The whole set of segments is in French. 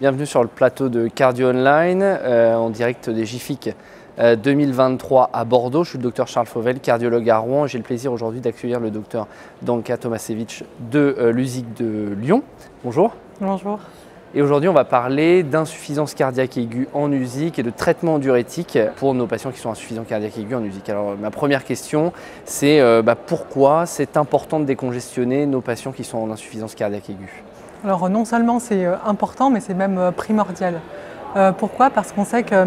Bienvenue sur le plateau de Cardio Online, en direct des GIFIC 2023 à Bordeaux. Je suis le docteur Charles Fauvel, cardiologue à Rouen. J'ai le plaisir aujourd'hui d'accueillir le docteur Danka Tomasevich de l'USIC de Lyon. Bonjour. Bonjour. Et aujourd'hui, on va parler d'insuffisance cardiaque aiguë en USIC et de traitement diurétique pour nos patients qui sont insuffisants cardiaque aiguë en USIC. Alors, ma première question, c'est pourquoi c'est important de décongestionner nos patients qui sont en insuffisance cardiaque aiguë? Alors non seulement c'est important, mais c'est même primordial. Pourquoi? Parce qu'on sait que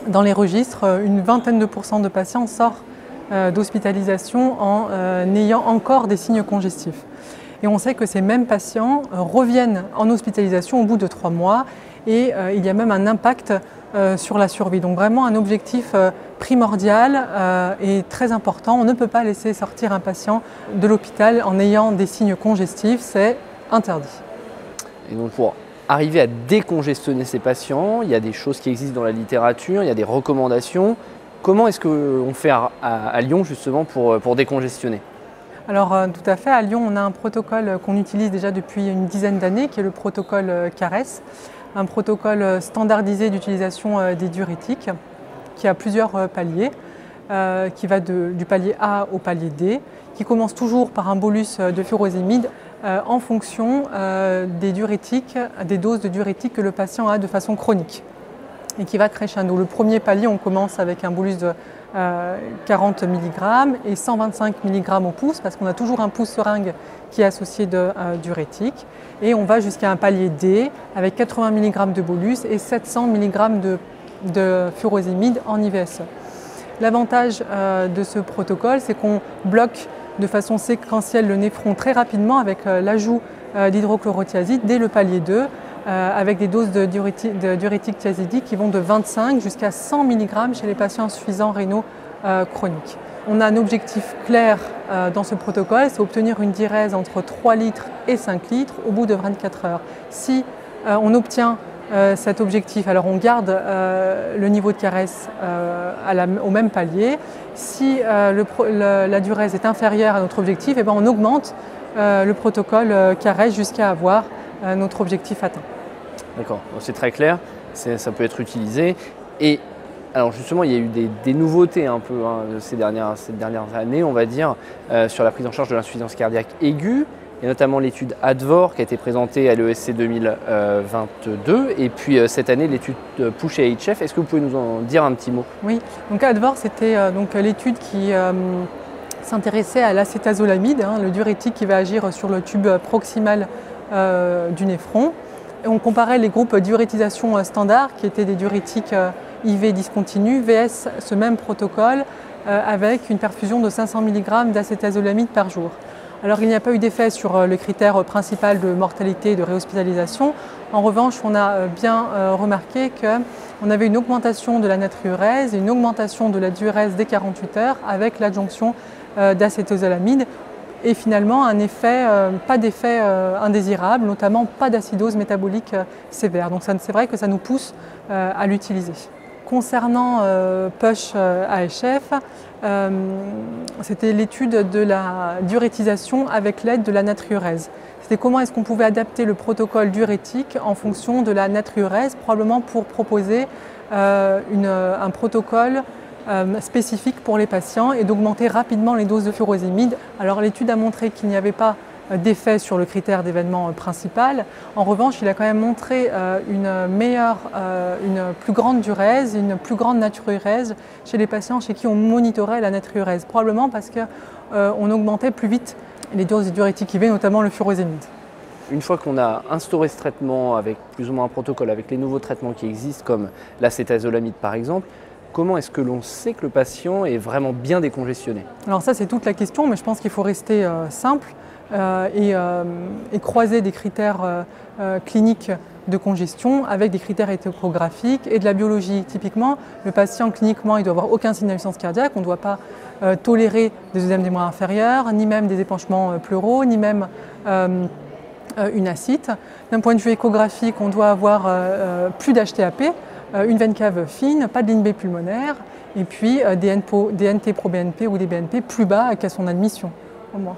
dans les registres, une vingtaine de pourcents de patients sortent d'hospitalisation en ayant encore des signes congestifs. Et on sait que ces mêmes patients reviennent en hospitalisation au bout de 3 mois et il y a même un impact sur la survie. Donc vraiment un objectif primordial et très important. On ne peut pas laisser sortir un patient de l'hôpital en ayant des signes congestifs, c'est interdit. Et donc pour arriver à décongestionner ces patients, il y a des choses qui existent dans la littérature, il y a des recommandations. Comment est-ce qu'on fait à Lyon justement pour décongestionner? Alors tout à fait, à Lyon on a un protocole qu'on utilise déjà depuis une dizaine d'années qui est le protocole CARES, un protocole standardisé d'utilisation des diurétiques qui a plusieurs paliers, qui va du palier A au palier D, qui commence toujours par un bolus de furosémide en fonction des diurétiques, des doses de diurétiques que le patient a de façon chronique et qui va crescendo. Le premier palier, on commence avec un bolus de 40 mg et 125 mg au pouce parce qu'on a toujours un pouce seringue qui est associé de diurétique et on va jusqu'à un palier D avec 80 mg de bolus et 700 mg de furosémide en IVSE. L'avantage de ce protocole, c'est qu'on bloque de façon séquentielle le néphron très rapidement avec l'ajout d'hydrochlorothiazide dès le palier 2 avec des doses de diurétique thiazidique qui vont de 25 jusqu'à 100 mg chez les patients insuffisants rénaux chroniques. On a un objectif clair dans ce protocole, c'est obtenir une diurèse entre 3 litres et 5 litres au bout de 24 heures. Si on obtient cet objectif, alors on garde le niveau de CARES au même palier. Si la diurèse est inférieure à notre objectif, ben on augmente le protocole CARES jusqu'à avoir notre objectif atteint. D'accord, c'est très clair, ça peut être utilisé. Et alors justement, il y a eu des nouveautés un peu ces dernières années, on va dire, sur la prise en charge de l'insuffisance cardiaque aiguë. Il y a notamment l'étude ADVOR qui a été présentée à l'ESC 2022 et puis cette année l'étude PUSH et HF. Est-ce que vous pouvez nous en dire un petit mot? Oui, donc ADVOR c'était l'étude qui s'intéressait à l'acétazolamide, le diurétique qui va agir sur le tube proximal du néphron. Et on comparait les groupes diurétisation standard qui étaient des diurétiques IV discontinus vs ce même protocole avec une perfusion de 500 mg d'acétazolamide par jour. Alors il n'y a pas eu d'effet sur le critère principal de mortalité et de réhospitalisation. En revanche, on a bien remarqué qu'on avait une augmentation de la natriurèse et une augmentation de la diurèse dès 48 heures avec l'adjonction d'acétozolamide et finalement pas d'effet indésirable, notamment pas d'acidose métabolique sévère. Donc c'est vrai que ça nous pousse à l'utiliser. Concernant PUSH AHF, c'était l'étude de la diurétisation avec l'aide de la natriurèse. C'était comment est-ce qu'on pouvait adapter le protocole diurétique en fonction de la natriurèse, probablement pour proposer un protocole spécifique pour les patients et d'augmenter rapidement les doses de furosémide. Alors l'étude a montré qu'il n'y avait pas d'effet sur le critère d'événement principal. En revanche, il a quand même montré une plus grande diurèse, une plus grande natriurèse chez les patients chez qui on monitorait la natriurèse, probablement parce qu'on augmentait plus vite les doses de diurétique IV, notamment le furosémide. Une fois qu'on a instauré ce traitement avec plus ou moins un protocole, avec les nouveaux traitements qui existent comme l'acétazolamide par exemple, comment est-ce que l'on sait que le patient est vraiment bien décongestionné? Alors ça c'est toute la question, mais je pense qu'il faut rester simple et croiser des critères cliniques de congestion avec des critères échographiques et de la biologie. Typiquement, le patient cliniquement il doit avoir aucun signe d'insuffisance cardiaque, on ne doit pas tolérer des œdèmes des moelles inférieures, ni même des épanchements pleuraux, ni même une ascite. D'un point de vue échographique, on doit avoir plus d'HTAP, une veine cave fine, pas de ligne B pulmonaire, et puis des NT-proBNP ou des BNP plus bas qu'à son admission, au moins.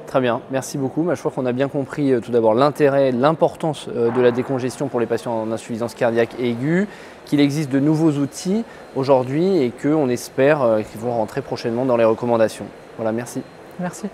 Très bien, merci beaucoup. Je crois qu'on a bien compris tout d'abord l'intérêt, l'importance de la décongestion pour les patients en insuffisance cardiaque aiguë, qu'il existe de nouveaux outils aujourd'hui et qu'on espère qu'ils vont rentrer prochainement dans les recommandations. Voilà, merci. Merci.